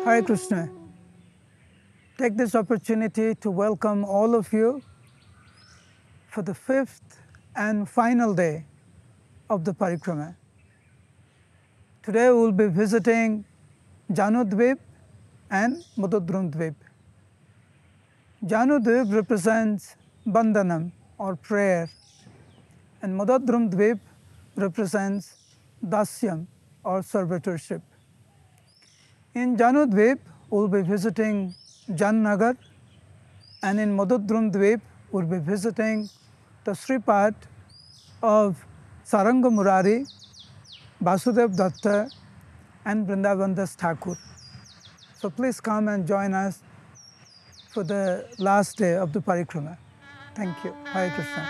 Hare Krishna. Take this opportunity to welcome all of you for the fifth and final day of the Parikrama. Today we will be visiting Navadwip and Navadwip. Navadwip represents Bandhanam or prayer, and Navadwip represents Dasyam or servitorship. In Navadwip, we will be visiting Jannagar, and in Navadwip, we will be visiting the Sri Part of Saranga Murari, Vasudev Datta, and Vrindavan Das Thakur. So please come and join us for the last day of the Parikrama. Thank you. Hare Krishna.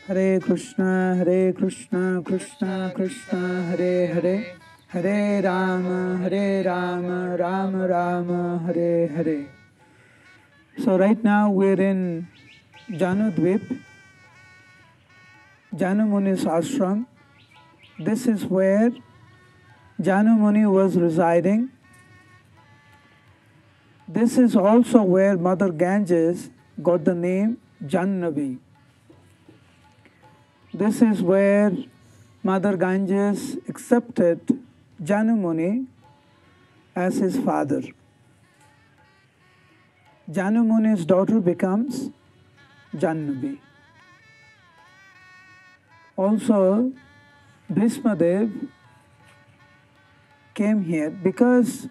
Hare Krishna, Krishna Krishna, Hare Hare, Hare Rama, Rama Rama, Hare Hare. So right now we're in Navadwip, Janu Muni's ashram. This is where Janu Muni was residing. This is also where Mother Ganges got the name Jannavi. This is where Mother Ganges accepted Janu Muni as his father. Janu Muni's daughter becomes Jannavi. Also, Bhismadev came here because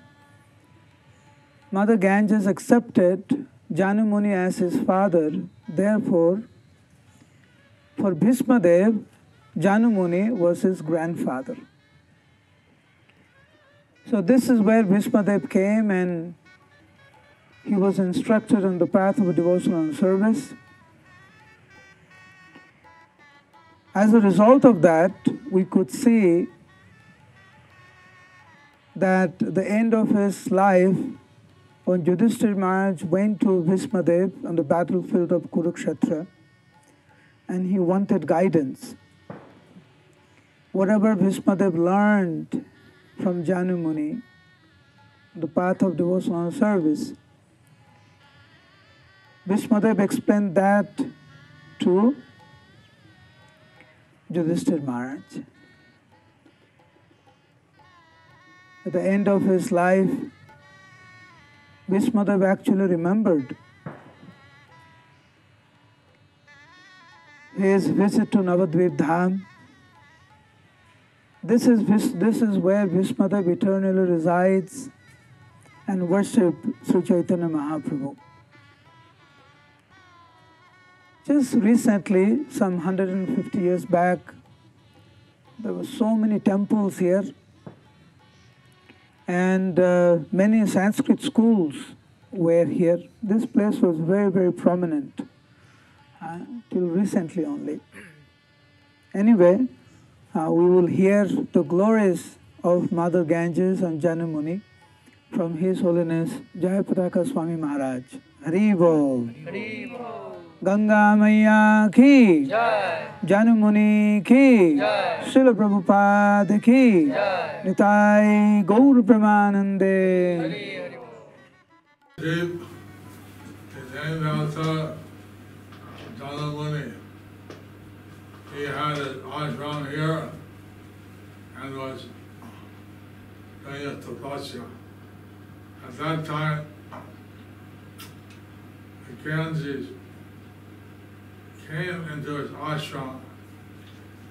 Mother Ganges accepted Janu Muni as his father. Therefore, for Bhismadev, Janu Muni was his grandfather. So this is where Bhismadev came, and he was instructed on the path of devotional service. As a result of that, we could see that the end of his life, when Yudhishthira Maharaj went to Bhismadev on the battlefield of Kurukshetra, and he wanted guidance. Whatever Bhismadev learned from Janu Muni, the path of devotional service, Bhismadev explained that to Yudhishthira Maharaj. At the end of his life, Bhismadev actually remembered his visit to Navadvip Dham. This is where Bhismadev eternally resides and worships Sri Chaitanya Mahaprabhu. Just recently, some 150 years back, there were so many temples here, and many Sanskrit schools were here. This place was very, very prominent till recently only. Anyway, we will hear the glories of Mother Ganges and Janu Muni from His Holiness Jayapataka Swami Maharaj. Hari Bol. Ganga Maya ki, Janu Muni ki, Srila Prabhupada ki, Nitai Gaur Pramanande. His name also Janu Muni. He had an ashram here and was doing a tapasya. At that time, the Ganges came into his ashram.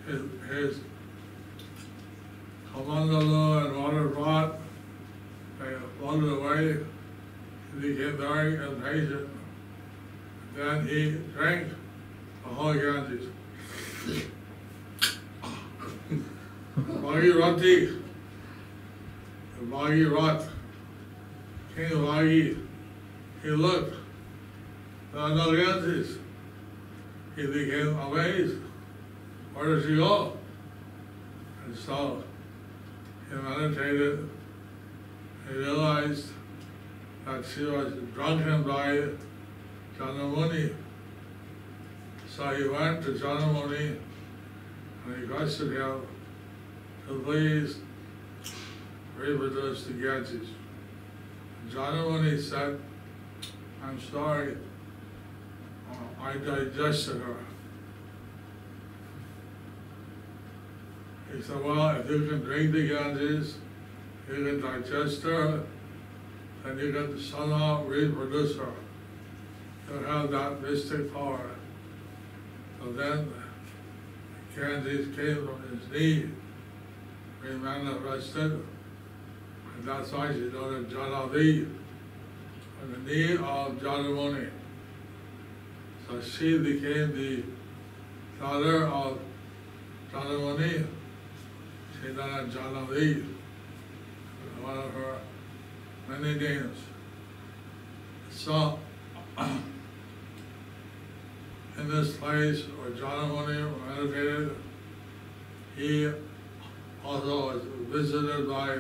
His Kamandala and water brought, they floated away he became very impatient. Then he drank the whole Ganges. Bhagirati, the Bhagirat, King Bhagi, he looked, there are no Ganges. He became amazed. Where does he go? And so he meditated. He realized that she was drunken by Chandra. So he went to Chandra and he questioned him to please reproduce the Ganges. Chandra said, I'm sorry, I digested her. He said, well, if you can drink the Ganges, you can digest her, then you can somehow reproduce her. You have that mystic power. So then Ganges came from his knee, he manifested, and that's why she's known as Janavi, on the knee of Janamuni. So she became the daughter of Janamuni. She's known as Janavi, one of her many names. So, in this place where Janamuni meditated, he also was visited by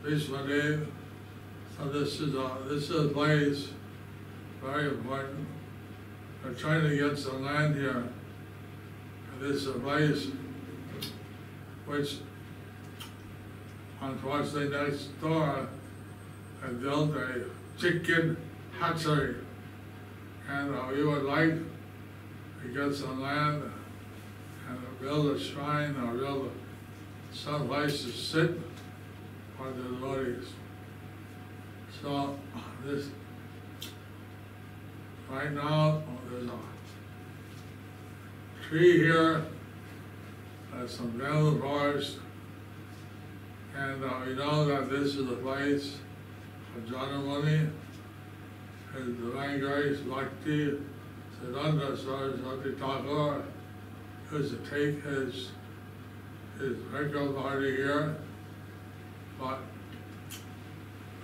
Vishwadev. So this is a place very important. We're trying to get some land here. And this is a place which, unfortunately, next door, I built a chicken hatchery. And we would like to get some land and build a shrine or build some place to sit for the devotees. So this, right now, there's a tree here, there's some bamboo forest, and we know that this is the place of Janamuni, his divine grace, Bhakti, Siddhanta Saraswati Thakur, used to take his regular party here, but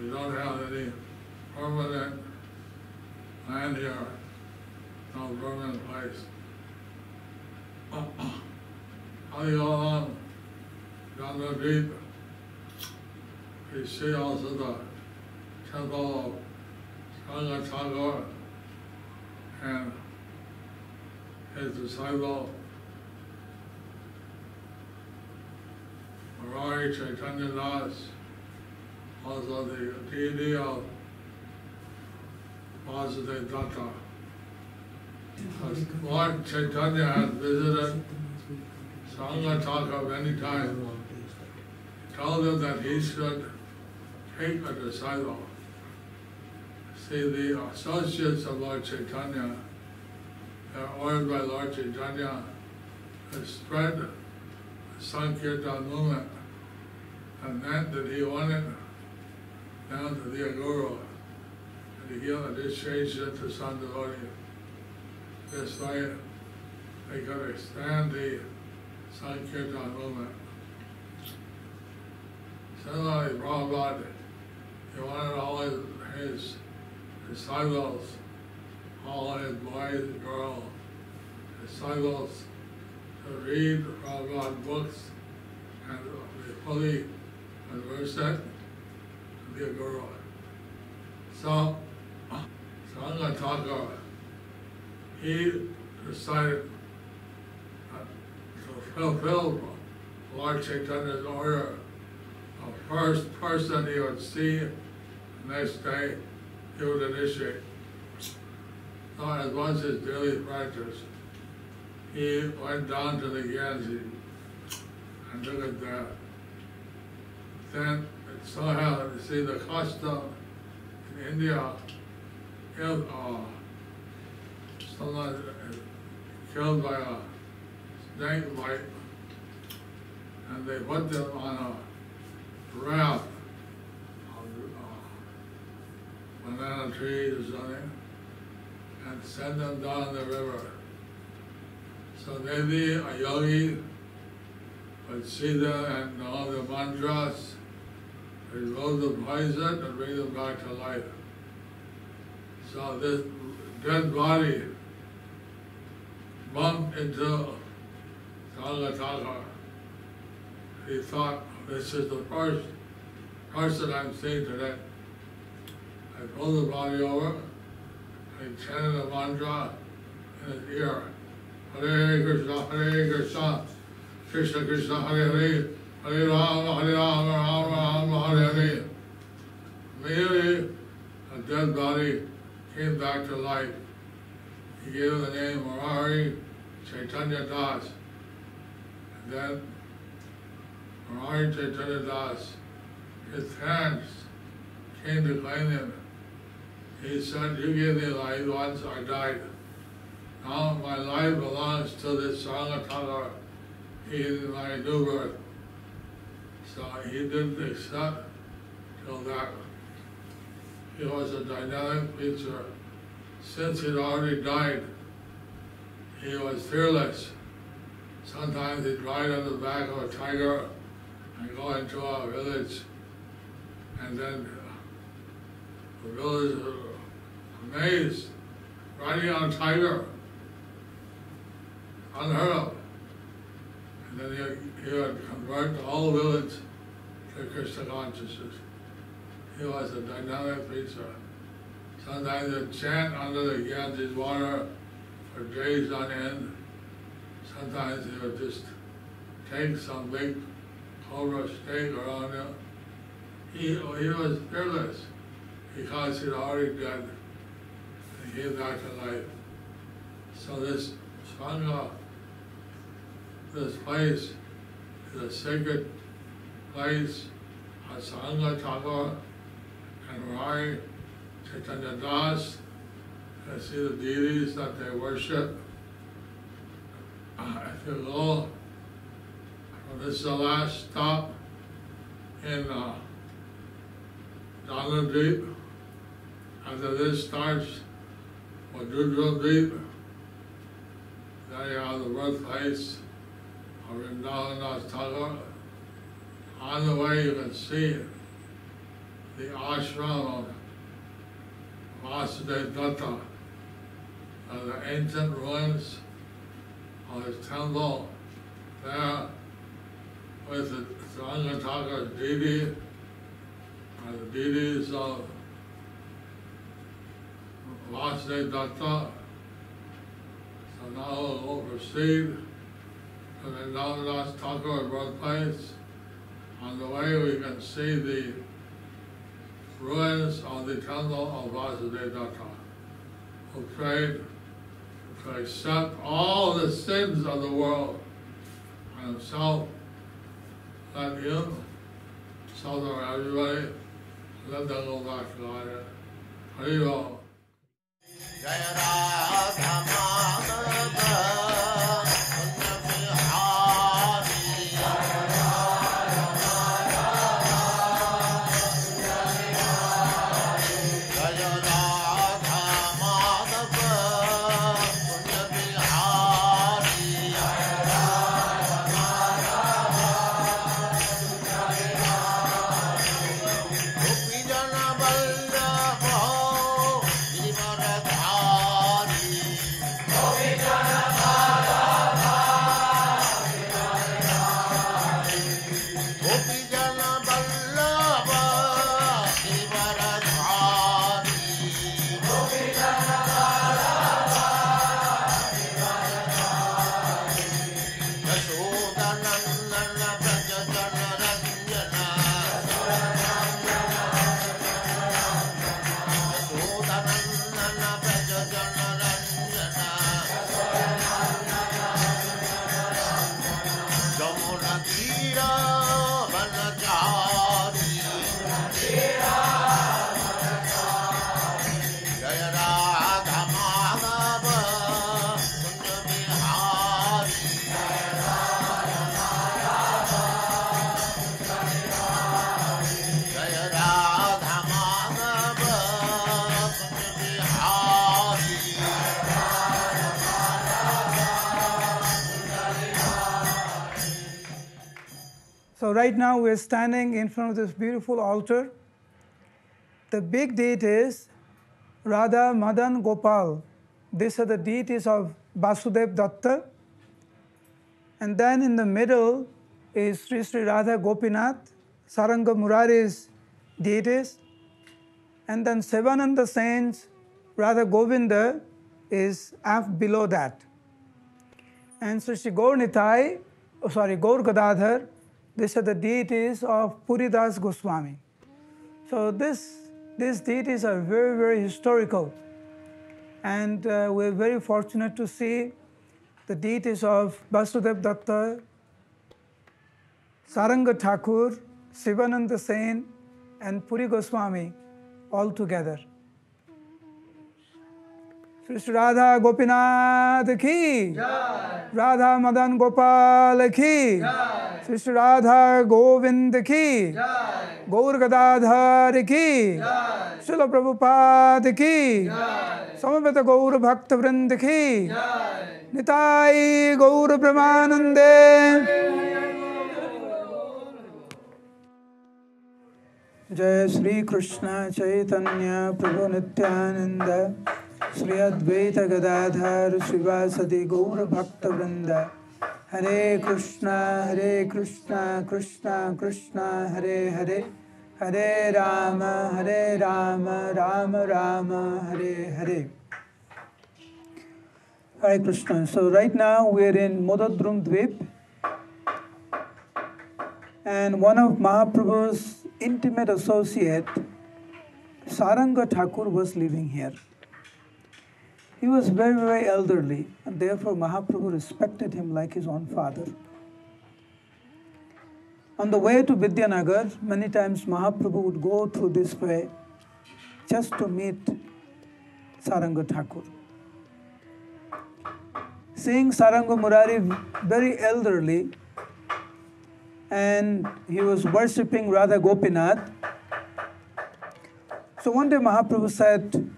we don't have any permanent land here, no permanent place. How do you go along Navadwip? You see also the temple of Chandra and his disciple Murari Chaitanya Das, also the deity of Vasudeva Datta. Lord Chaitanya has visited Sangha Thakur many times. He told him that he should take a disciple. See, the associates of Lord Chaitanya, they're ordered by Lord Chaitanya to spread the Sankirtan movement, and meant that he wanted down to the Guru and to give initiation to some devotees. This way they could expand the Sankirtan movement. Similarly, Prabhupada, he wanted all his disciples, all his boys and girls, disciples, to read Prabhupada books and be fully conversant to be a guru. So, Sangha Thakur, he decided to fulfill Lord Chaitanya's order. The first person he would see the next day, he would initiate. So as was his daily practice, he went down to the Ganges and took it there. Then it so happened, you see, the custom in India, if someone is killed by a snake bite, and they put them on a raft of banana on trees or something, and send them down the river. So maybe a yogi would see them and know the mantras, remove the poison and bring them back to life. So this dead body bumped into Sangataka. He thought, this is the first person I'm seeing today. I pulled the body over, and he chanted a mantra in his ear. Hare Krishna, Krishna Krishna, Hare Hare, Hare Rama, Rama Rama, Hare Hare. Immediately, a dead body came back to life. He gave him the name Murari Chaitanya Das. And then Murari Chaitanya Das, his hands came to claim him. He said, you gave me life once, I died. Now my life belongs to this Sangataka. He is my new birth. So he didn't accept till that. He was a dynamic preacher. Since he'd already died, he was fearless. Sometimes he'd ride on the back of a tiger and go into a village, and then the villagers were amazed, riding on a tiger, unheard of. And then he would convert the whole village to Krishna consciousness. He was a dynamic preacher. Sometimes he'd chant under the Ganges water for days on end. Sometimes he would just take some big cobra snake around him. He was fearless because he'd already died and he came back to life. So this Sangha, this place is a sacred place. A Sangha Thakur and Rai Chaitanya Das, I see the deities that they worship. If you go, this is the last stop in Navadwip. After this starts Navadwip. There you have the birthplace of Vrindavan Thakur. On the way you can see the ashram of Vasudeva Datta, the ancient ruins of his temple there with the Sangataka deity and the deities of Vasudeva Datta. So now we'll proceed to the Navadwip Thakur birthplace. On the way we can see the ruins of the temple of Vasudeva Datta, who prayed to accept all the sins of the world and himself, let him, so that everybody, let them go back to God. Hari Ram. right now we're standing in front of this beautiful altar. The big deities, Radha, Madan, Gopal. These are the deities of Vasudev Datta. And then in the middle is Sri Sri Radha Gopinath, Saranga Murari's deities. And then Sivananda Sain's Radha Govinda is below that. And Sri Sri Gaur Nitai, Gaur Gadadhar, these are the deities of Puridas Goswami. So these deities are very, very historical. And we're very fortunate to see the deities of Vasudev Datta, Saranga Thakur, Sivananda Sain, and Puri Goswami all together. Sri Sri Radha Gopinath ki, Jai. Radha Madan Gopal ki, Jai. Sri Sri Radha Govind ki, Jai. Gaur Gadadhar ki, Jai. Srila Prabhupada ki, Jai. Samaveta Gaur Bhakta Vrind ki, Jai. Nitai Gaur Premanande. Jai Sri Krishna Chaitanya Prabhu Nityananda Sri Advaita Gadadhar Srivasadi Gaura Bhakta Vrinda Hare Krishna Krishna Krishna Hare Hare Hare Rama Rama Rama Hare Hare. Hare Krishna. So right now we are in Navadwip, and one of Mahaprabhu's intimate associate, Saranga Thakur, was living here. He was very, very elderly, and therefore Mahaprabhu respected him like his own father. On the way to Vidyanagar, many times Mahaprabhu would go through this way just to meet Saranga Thakur. Seeing Saranga Murari very elderly, and he was worshipping Radha Gopinath. So one day Mahaprabhu said,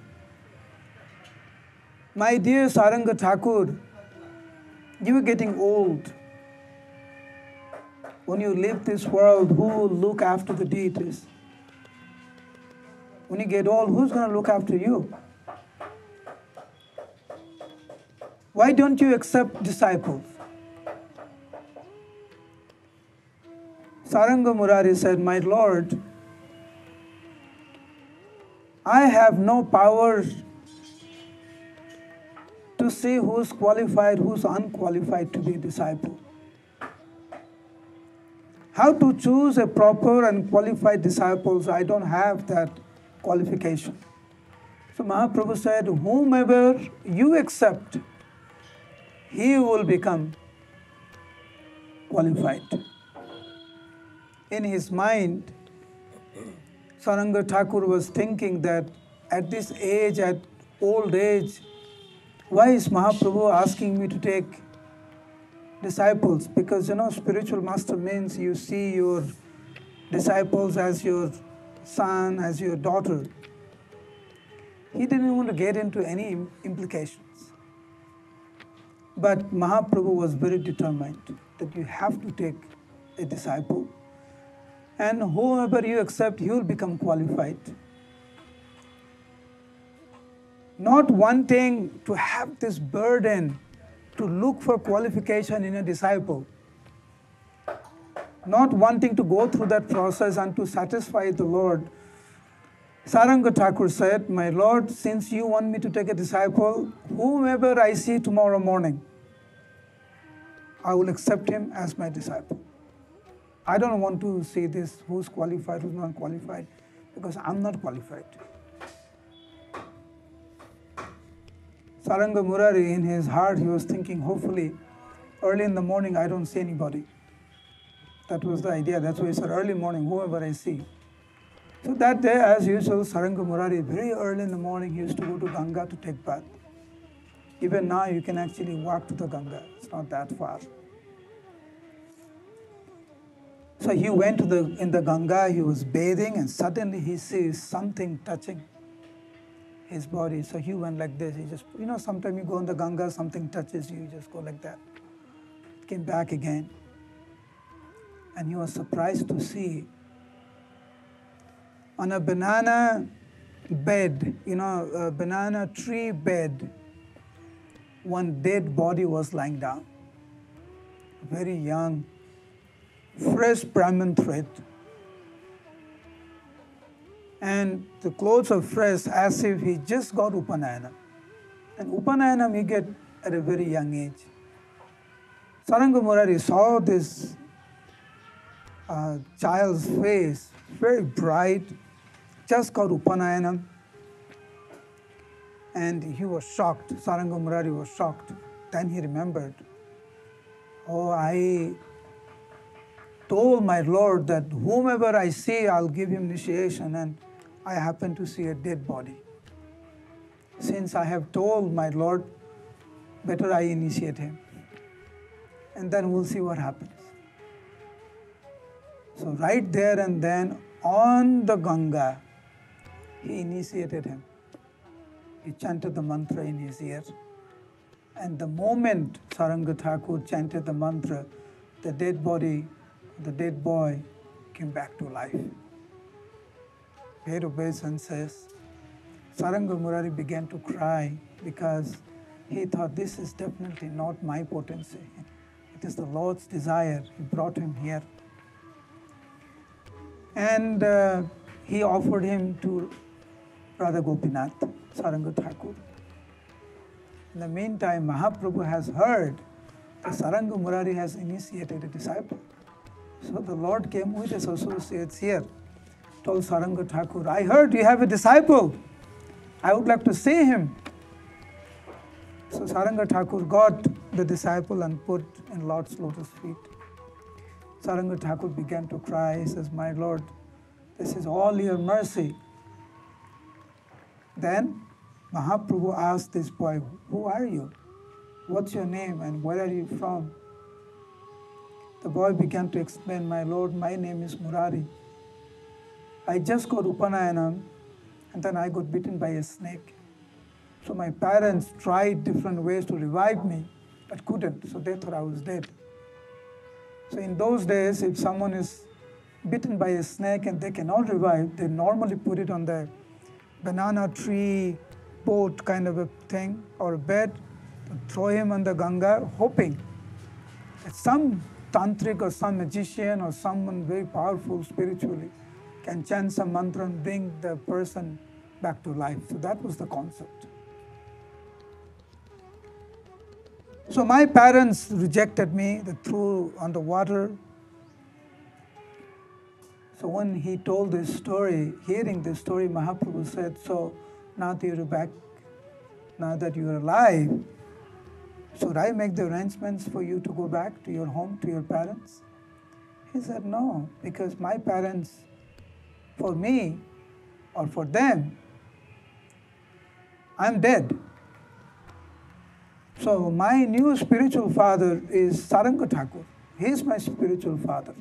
"My dear Saranga Thakur, you are getting old. When you leave this world, who will look after the deities? When you get old, who's going to look after you? Why don't you accept disciples?" Saranga Murari said, "My Lord, I have no power to see who's qualified, who's unqualified to be a disciple. How to choose a proper and qualified disciples, I don't have that qualification." So Mahaprabhu said, "Whomever you accept, he will become qualified." In his mind, Saranga Thakur was thinking that at this age, at old age, why is Mahaprabhu asking me to take disciples? Because, spiritual master means you see your disciples as your son, as your daughter. He didn't want to get into any implications. But Mahaprabhu was very determined that you have to take a disciple. And whoever you accept, he will become qualified. Not wanting to have this burden to look for qualification in a disciple. Not wanting to go through that process and to satisfy the Lord. Saranga Thakur said, "My Lord, since you want me to take a disciple, whomever I see tomorrow morning, I will accept him as my disciple. I don't want to see this, who's qualified, who's not qualified, because I'm not qualified." Saranga Murari, in his heart, he was thinking, hopefully, early in the morning, I don't see anybody. That was the idea. That's why he said, early morning, whoever I see. So that day, as usual, Saranga Murari, very early in the morning, he used to go to Ganga to take bath. Even now, you can actually walk to the Ganga. It's not that far. So he went in the Ganga, he was bathing, and suddenly he sees something touching his body. So he went like this. He just, sometimes you go in the Ganga, something touches you, you just go like that. Came back again. And he was surprised to see on a banana bed, a banana tree bed, one dead body was lying down. Very young, fresh Brahmin thread. And the clothes are fresh as if he just got Upanayana. And Upanayana we get at a very young age. Saranga Murari saw this child's face, very bright, just got Upanayana. And he was shocked. Saranga Murari was shocked. Then he remembered, oh, I told my Lord that whomever I see, I'll give him initiation, and I happen to see a dead body. Since I have told my Lord, better I initiate him. And then we'll see what happens. So right there and then, on the Ganga, he initiated him. He chanted the mantra in his ear. And the moment Saranga Thakur chanted the mantra, the dead body, the dead boy came back to life. Bhairu Besan says, Saranga Murari began to cry because he thought, this is definitely not my potency. It is the Lord's desire. He brought him here. And he offered him to Radha Gopinath, Saranga Thakur. In the meantime, Mahaprabhu has heard that Saranga Murari has initiated a disciple. So the Lord came with his associates here, told Saranga Thakur, I heard you have a disciple. I would like to see him. So Saranga Thakur got the disciple and put in Lord's lotus feet. Saranga Thakur began to cry. He says, my Lord, this is all your mercy. Then Mahaprabhu asked this boy, who are you? What's your name and where are you from? The boy began to explain, my Lord, my name is Murari. I just got Upanayana and then I got bitten by a snake. So my parents tried different ways to revive me, but couldn't, so they thought I was dead. So in those days, if someone is bitten by a snake and they cannot revive, they normally put it on the banana tree boat kind of a thing or a bed, to throw him on the Ganga, hoping that some tantric or some magician or someone very powerful spiritually can chant some mantra and bring the person back to life. So that was the concept. So my parents rejected me, they threw on the water. So when he told this story, hearing this story, Mahaprabhu said, so now that you're back, now that you're alive, should I make the arrangements for you to go back to your home, to your parents? He said, no, because my parents, for me or for them, I'm dead. So my new spiritual father is Saranga Thakur. He is my spiritual father.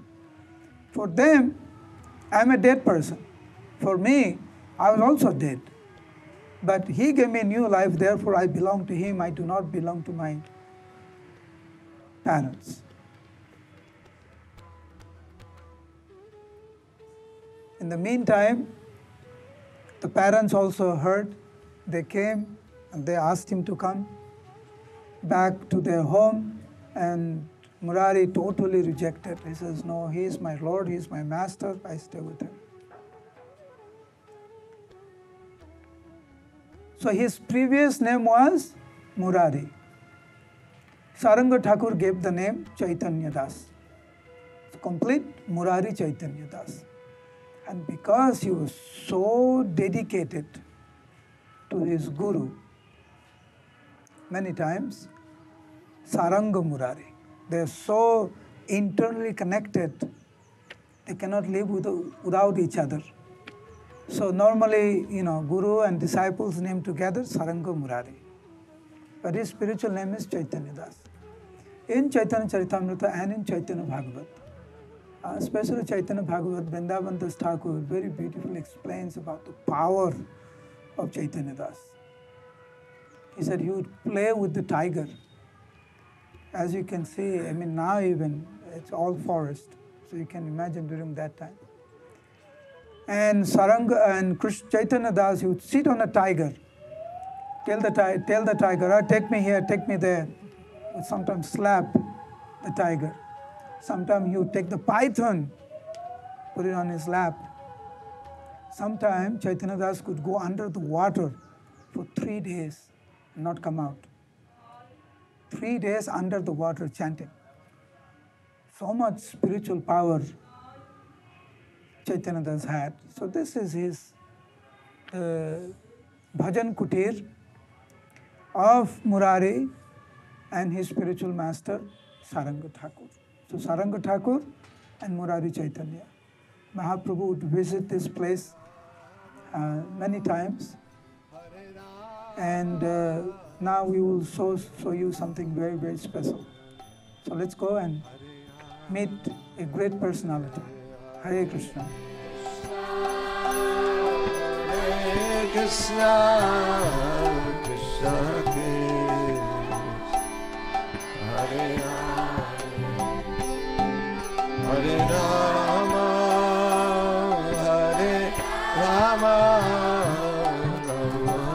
For them, I'm a dead person. For me, I was also dead. But he gave me new life, therefore I belong to him. I do not belong to my parents. In the meantime, the parents also heard. They came and they asked him to come back to their home, and Murari totally rejected. He says, no, he is my Lord, he is my master, I stay with him. So his previous name was Murari. Saranga Thakur gave the name Chaitanya Das. So complete Murari Chaitanya Das. And because he was so dedicated to his guru, many times, Saranga Murari, they are so internally connected, they cannot live without each other. So normally, Guru and disciples name together Saranga Murari. But his spiritual name is Chaitanya Das. In Chaitanya Charitamrita and in Chaitanya Bhagavat, especially Chaitanya Bhagavat, Vrindavan Das Thakur very beautifully explains about the power of Chaitanya Das. He said he would play with the tiger. As you can see, now even, it's all forest. So you can imagine during that time. And Saranga and Chaitanya Das, he would sit on a tiger, tell the tiger, "Ah, take me here, take me there." He would sometimes slap the tiger. Sometimes he would take the python, put it on his lap. Sometimes Chaitanya Das could go under the water for 3 days and not come out. 3 days under the water chanting. So much spiritual power Chaitanya Das had. So this is his bhajan kutir of Murari and his spiritual master Saranga Thakur. So Saranga Thakur and Murari Chaitanya. Mahaprabhu would visit this place many times, and now we will show you something very, very special. So let's go and meet a great personality. Hare Krishna. Hare Krishna, Krishna Krishna, Hare Hare Rama, Hare Rama, Rama Rama.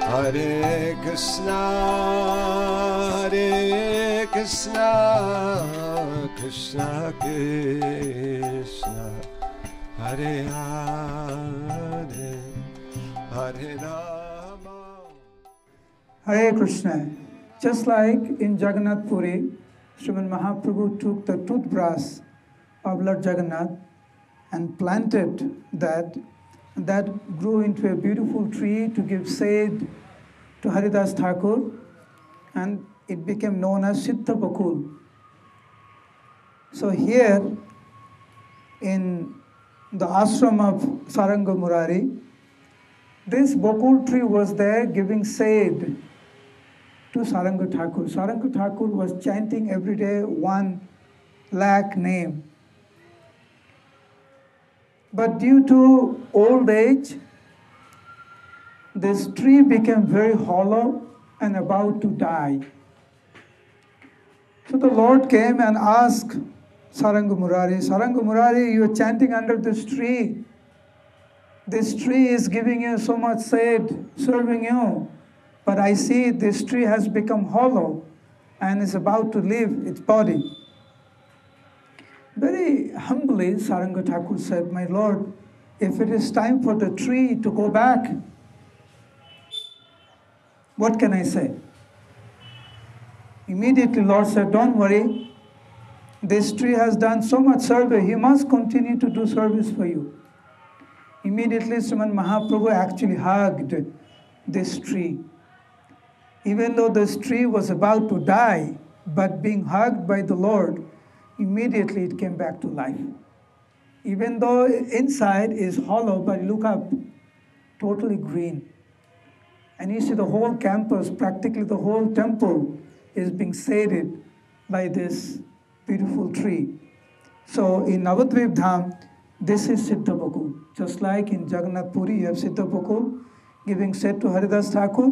Hare Krishna, Hare Krishna, Krishna Krishna, Hare Hare, Hare Rama. Hare Krishna. Just like in Jagannath Puri, Srimad Mahaprabhu took the toothbrush of Lord Jagannath and planted that grew into a beautiful tree to give shade to Haridas Thakur, and it became known as Siddha Bakul. So here in the ashram of Saranga Murari, this Bakul tree was there giving shade to Saranga Thakur. Saranga Thakur was chanting every day 1 lakh name. But due to old age, this tree became very hollow and about to die. So the Lord came and asked Saranga Murari, you are chanting under this tree. This tree is giving you so much shade, serving you. But I see this tree has become hollow and is about to leave its body. Very humbly, Saranga Thakur said, "My Lord, if it is time for the tree to go back, what can I say?" Immediately, Lord said, "Don't worry. This tree has done so much service. He must continue to do service for you." Immediately, Srimad Mahaprabhu actually hugged this tree. Even though this tree was about to die, but being hugged by the Lord, immediately it came back to life. Even though inside is hollow, but look up, totally green. And you see the whole campus, practically the whole temple is being shaded by this beautiful tree. So in Navadwip Dham, this is Siddha Bakul. Just like in Jagannath Puri, you have Siddha Bakul giving shade to Haridas Thakur.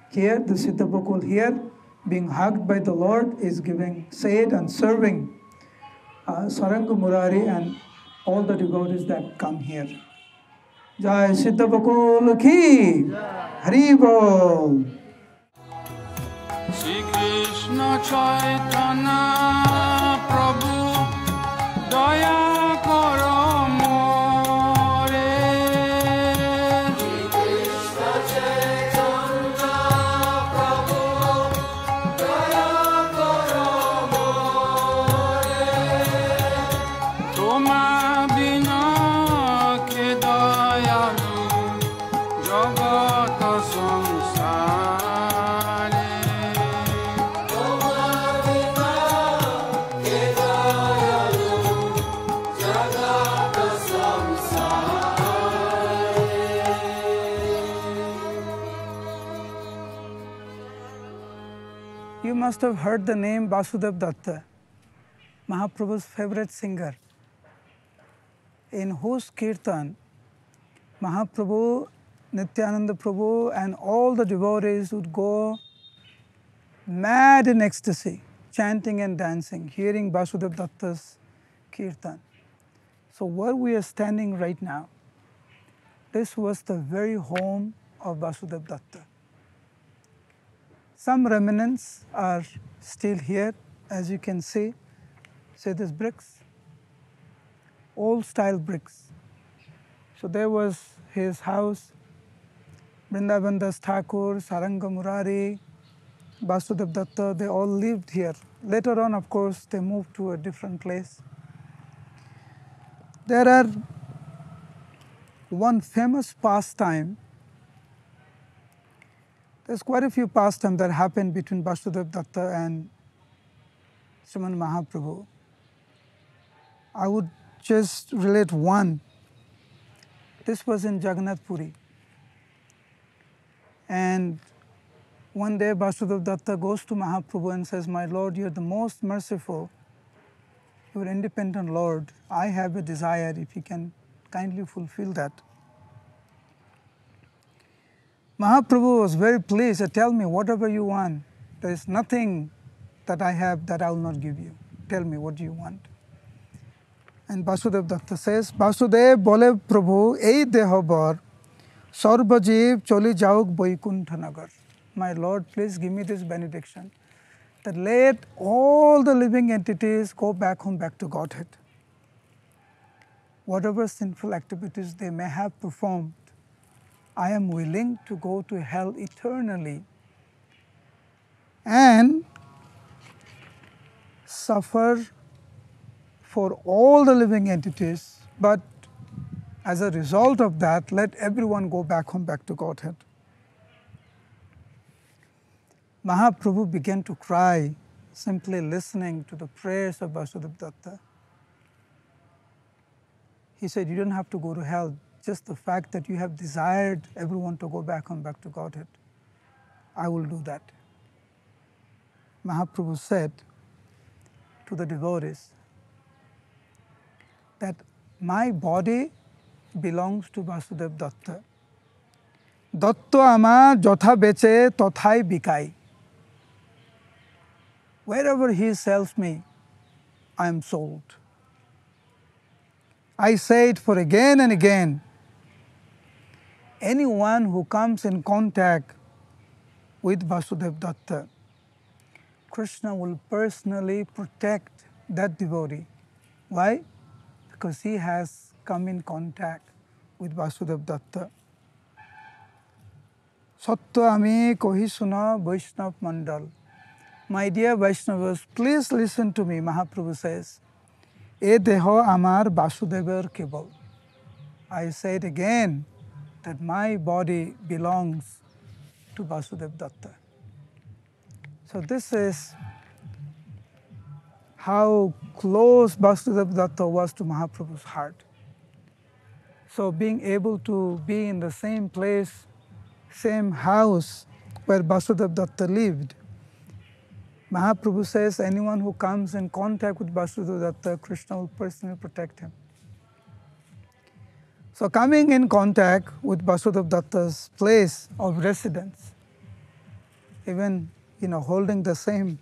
Here, the Siddha Bakul here, being hugged by the Lord, is giving shade and serving Saranga Murari and all the devotees that come here. Jai Siddha Bakul ki Hari Bol. Shri Krishna Chaitanya Prabhu Daya Karo More. Shri Krishna Chaitanya Prabhu Daya Karo More. Toma bina ke dayalu Jagata samsare. You must have heard the name Vasudev Datta, Mahaprabhu's favorite singer, in whose kirtan Mahaprabhu, Nityananda Prabhu and all the devotees would go mad in ecstasy, chanting and dancing, hearing Vasudev Datta's kirtan. So where we are standing right now, this was the very home of Vasudev Datta. Some remnants are still here, as you can see. See these bricks? Old style bricks. So there was his house, Vrindavan Das Thakur, Saranga Murari, Vasudev Datta, they all lived here. Later on, of course, they moved to a different place. There are one famous pastime. There's quite a few pastimes that happened between Vasudev Datta and Sriman Mahaprabhu. I would just relate one. This was in Jagannath Puri. And one day Vasudev Datta goes to Mahaprabhu and says, "My Lord, you're the most merciful. You're an independent Lord. I have a desire, if you can kindly fulfill that." Mahaprabhu was very pleased. "Tell me whatever you want. There is nothing that I have that I will not give you. Tell me what you want." And Vasudev Datta says, "Vasudev bole Prabhu, ei dehabor, sarvajeev choli jauk Vaikuntha Nagar." My Lord, please give me this benediction, that let all the living entities go back home, back to Godhead. Whatever sinful activities they may have performed, I am willing to go to hell eternally and suffer for all the living entities, but as a result of that, let everyone go back home, back to Godhead. Mahaprabhu began to cry, simply listening to the prayers of Vasudev Datta. He said, "You don't have to go to hell. Just the fact that you have desired everyone to go back home, back to Godhead, I will do that." Mahaprabhu said to the devotees that my body belongs to Vasudev Datta. Datta ama jotha beche tothai bikai. Wherever he sells me, I am sold. I say it for again and again. Anyone who comes in contact with Vasudev Datta, Krishna will personally protect that devotee. Why? Because he has come in contact with Vasudev Datta. Sattva ami kohi suna Vaishnav Mandal. My dear Vaishnavas, please listen to me, Mahaprabhu says. E deho amar Vasudevar kebal. I say it again, that my body belongs to Vasudev Datta. So this is how close Vasudev Datta was to Mahaprabhu's heart. So being able to be in the same place, same house where Vasudev Datta lived, Mahaprabhu says anyone who comes in contact with Vasudev Datta, Krishna will personally protect him. So coming in contact with Vasudev Datta's place of residence, even holding the same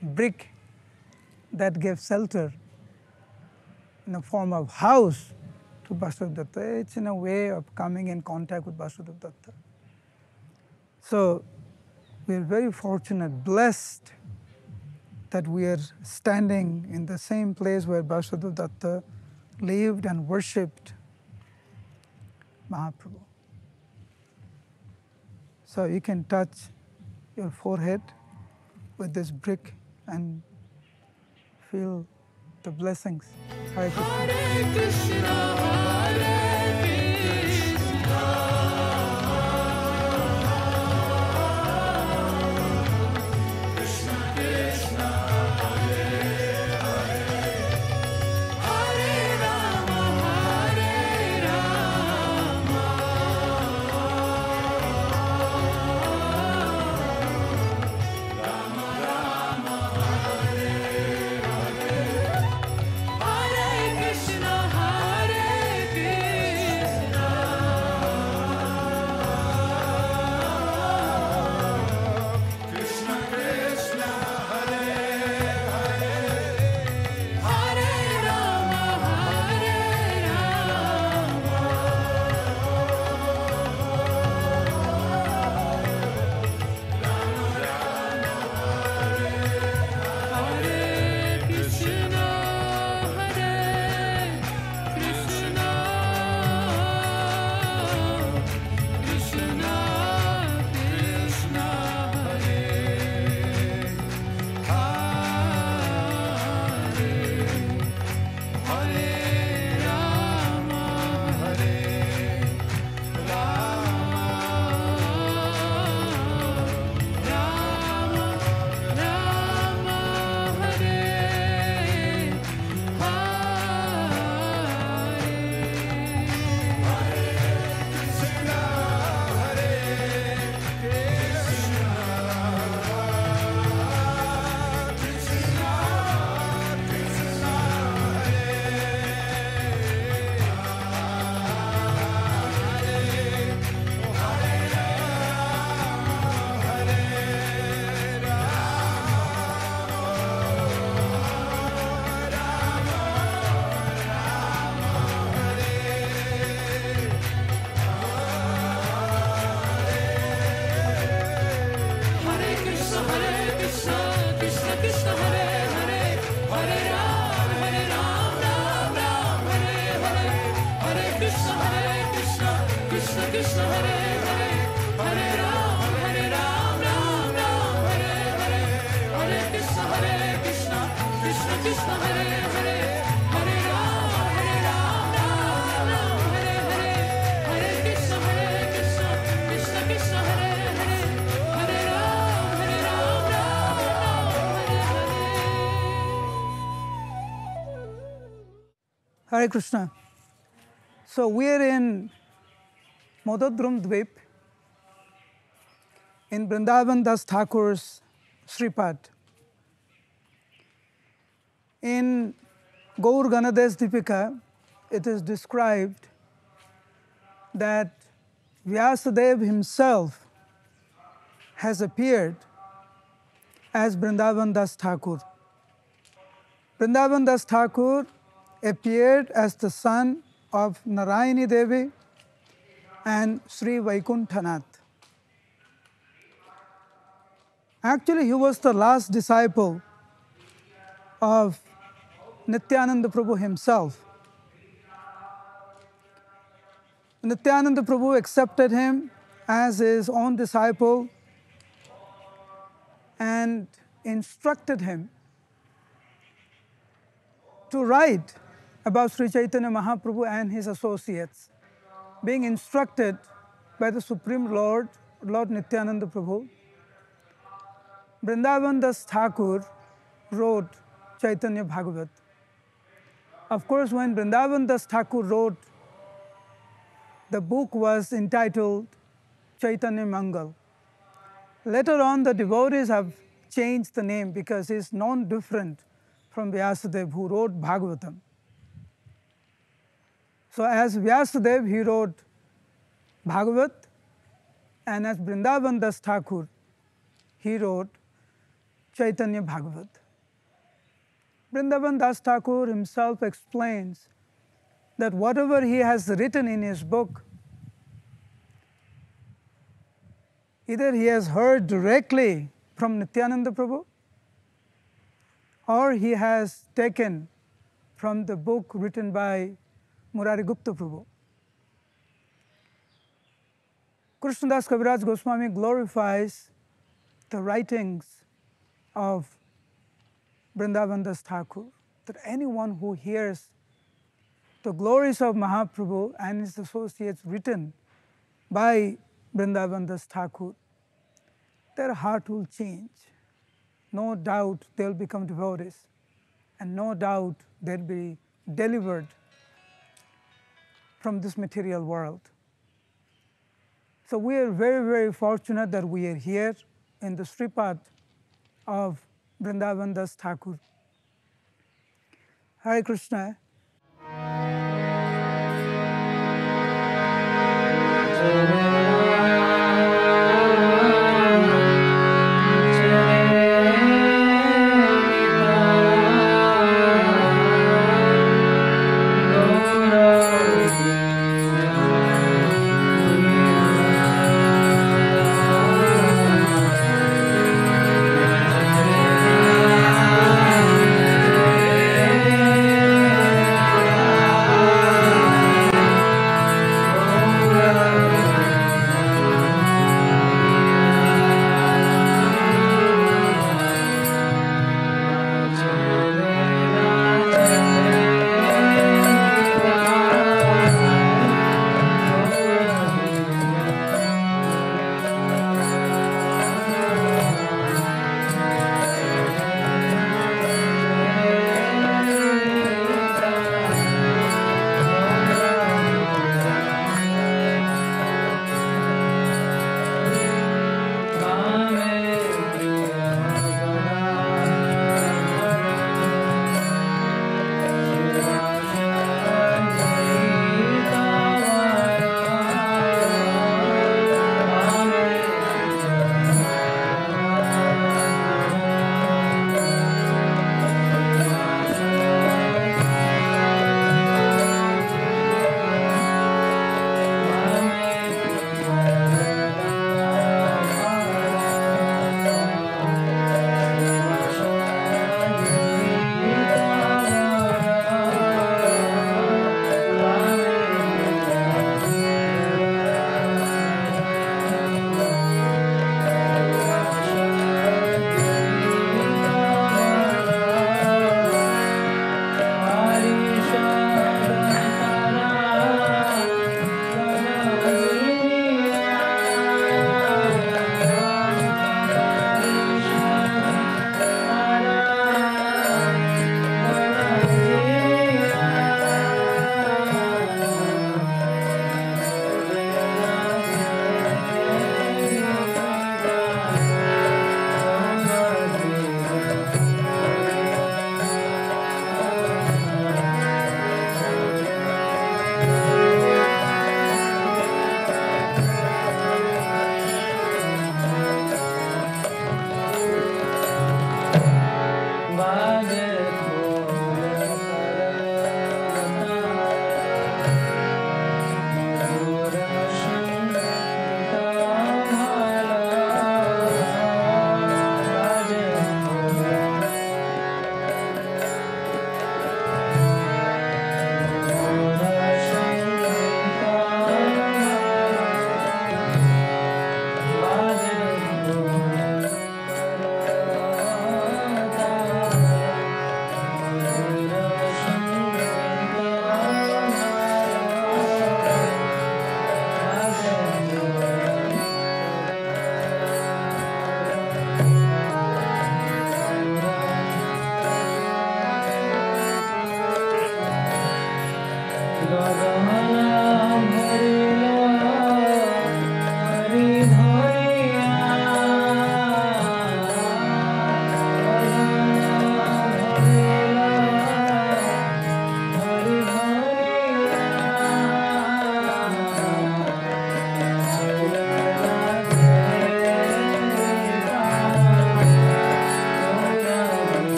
brick that gave shelter in the form of house to Vasudev Datta, it's in a way of coming in contact with Vasudev Datta. So we are very fortunate, blessed, that we are standing in the same place where Vasudev Datta lived and worshipped Mahaprabhu. So you can touch your forehead with this brick and feel the blessings. Hare Krishna. Hare Krishna, Hare Krishna. Hare Hare Krishna. So we are in Navadwip in Vrindavan Das Thakur's Sripad. In Gaur Ganades Dipika, it is described that Vyasadeva himself has appeared as Vrindavan Das Thakur. Vrindavan Das Thakur appeared as the son of Narayani Devi and Sri Vaikuntanath. Actually, he was the last disciple of Nityananda Prabhu himself. Nityananda Prabhu accepted him as his own disciple and instructed him to write about Sri Chaitanya Mahaprabhu and his associates, being instructed by the Supreme Lord, Lord Nityananda Prabhu. Vrindavan Das Thakur wrote Chaitanya Bhagavat. Of course, when Vrindavan Das Thakur wrote, the book was entitled Chaitanya Mangal. Later on, the devotees have changed the name because it's known different from Vyasadeva, who wrote Bhagavatam. So as Vyasadeva, he wrote Bhagavat, and as Vrindavan Das Thakur, he wrote Chaitanya Bhagavat. Vrindavan Das Thakur himself explains that whatever he has written in his book, either he has heard directly from Nityananda Prabhu, or he has taken from the book written by Murari Gupta Prabhu. Krishnadas Kaviraj Goswami glorifies the writings of Vrindavan Das Thakur, that anyone who hears the glories of Mahaprabhu and his associates written by Vrindavan Das Thakur, their heart will change. No doubt they will become devotees, and no doubt they will be delivered from this material world. So we are very, very fortunate that we are here in the Sripad of Vrindavan Das Thakur. Hare Krishna.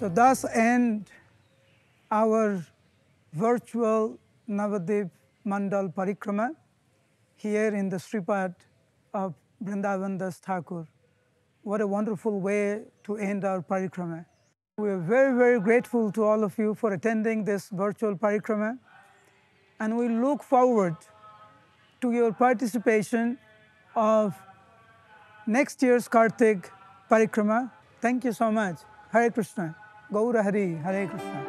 So thus end our virtual Navadwip Mandal Parikrama here in the Sripat of Vrindavan Das Thakur. What a wonderful way to end our Parikrama. We are very, very grateful to all of you for attending this virtual Parikrama, and we look forward to your participation of next year's Kartik Parikrama. Thank you so much. Hare Krishna. Gaura Hari. Hare Krishna.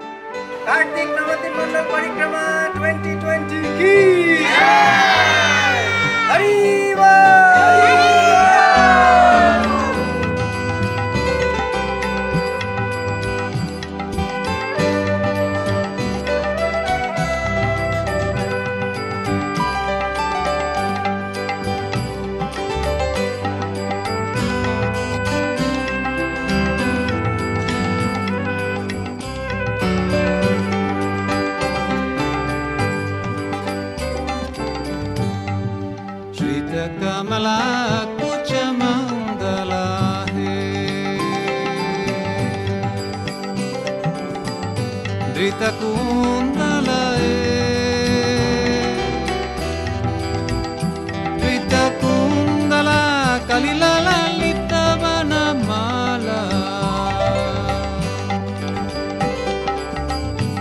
Kartik Navdeep मंडल परिक्रमा 2020 की हरि बोल। कमला कुछ मंगला है धृत कुंडल धृत कुंडल कलिला ललित वनमाला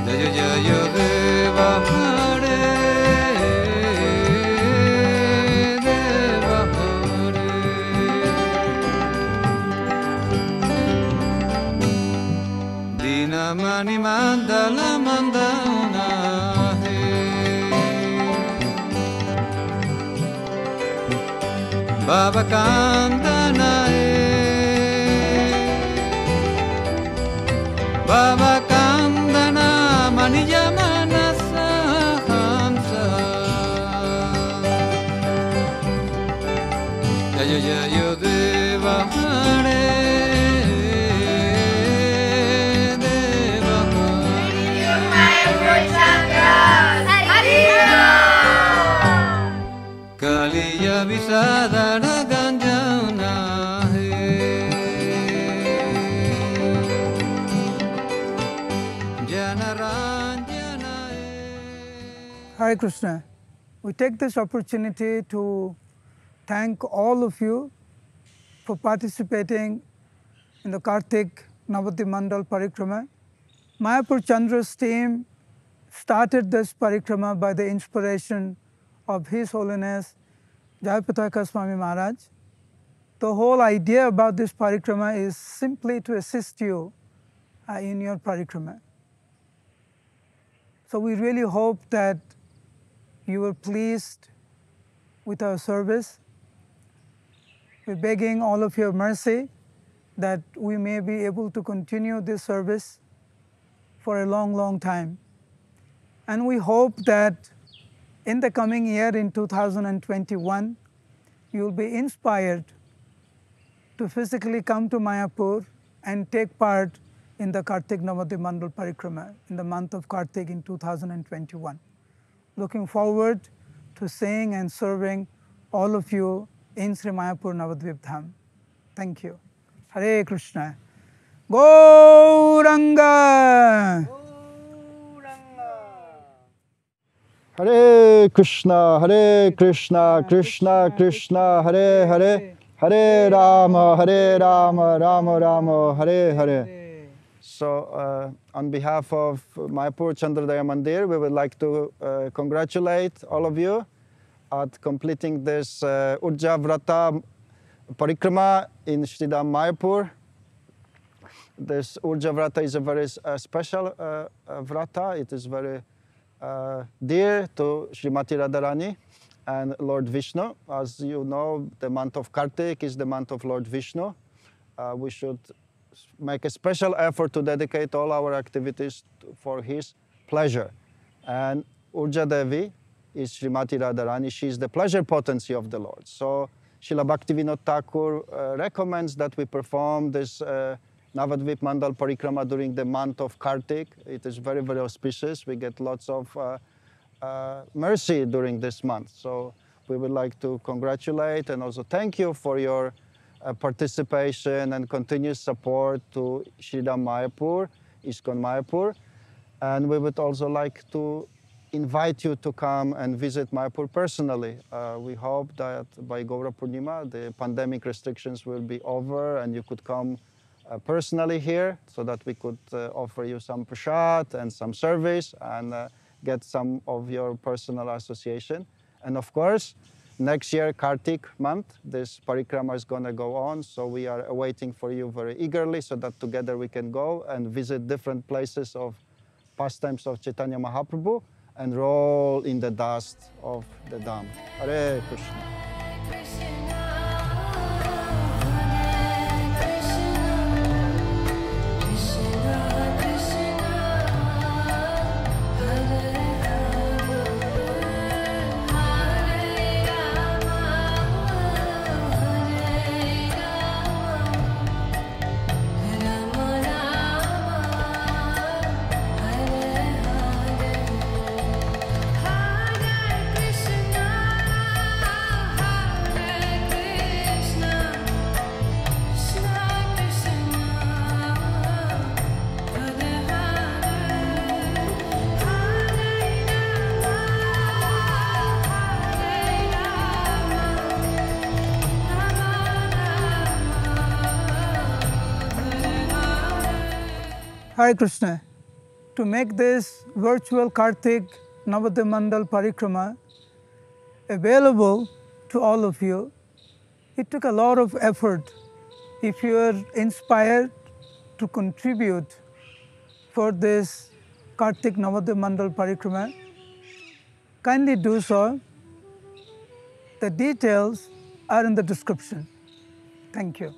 जय जय देव हरे Mani mandala mandana hai Baba kandana hai Baba kandana mani jamana sahamsa Jaya jaya deva hare Kaliya visadana ganjana hai Janaranjana hai. Hare Krishna. We take this opportunity to thank all of you for participating in the Kartik Navadwip Mandal Parikrama. Mayapur Chandra's team started this Parikrama by the inspiration of His Holiness Jayapataka Swami Maharaj. The whole idea about this Parikrama is simply to assist you in your Parikrama. So we really hope that you were pleased with our service. We're begging all of your mercy that we may be able to continue this service for a long, long time. And we hope that in the coming year, in 2021, you will be inspired to physically come to Mayapur and take part in the Kartik Navadwip Mandal Parikrama in the month of Kartik in 2021. Looking forward to seeing and serving all of you in Sri Mayapur Navadwip Dham. Thank you. Hare Krishna. Gauranga! Hare Krishna, Krishna Krishna, Hare Hare, Hare Rama, Rama Rama, Hare Hare. So, on behalf of Mayapur Chandra Mandir, we would like to congratulate all of you at completing this Urja Vrata Parikrama in Sridham Mayapur. This Urja Vrata is a very special Vrata. It is very dear to Srimati Radharani and Lord Vishnu. As you know, the month of Kartik is the month of Lord Vishnu. We should make a special effort to dedicate all our activities for his pleasure. And Urja Devi is Srimati Radharani. She is the pleasure potency of the Lord. So Srila Bhaktivinoda Thakur recommends that we perform this Navadwip Mandal Parikrama during the month of Kartik. It is very, very auspicious. We get lots of mercy during this month. So we would like to congratulate and also thank you for your participation and continuous support to Sridham Mayapur. ISKCON Mayapur. And we would also like to invite you to come and visit Mayapur personally. We hope that by Gaura Purnima, the pandemic restrictions will be over and you could come personally here so that we could offer you some prasad and some service and get some of your personal association. And of course, next year, Kartik month, this Parikrama is going to go on. So we are waiting for you very eagerly so that together we can go and visit different places of pastimes of Chaitanya Mahaprabhu and roll in the dust of the Dham. Hare Krishna. Hare Krishna. To make this virtual Kartik Navadwip Mandal Parikrama available to all of you, it took a lot of effort. If you are inspired to contribute for this Kartik Navadwip Mandal Parikrama, kindly do so. The details are in the description. Thank you.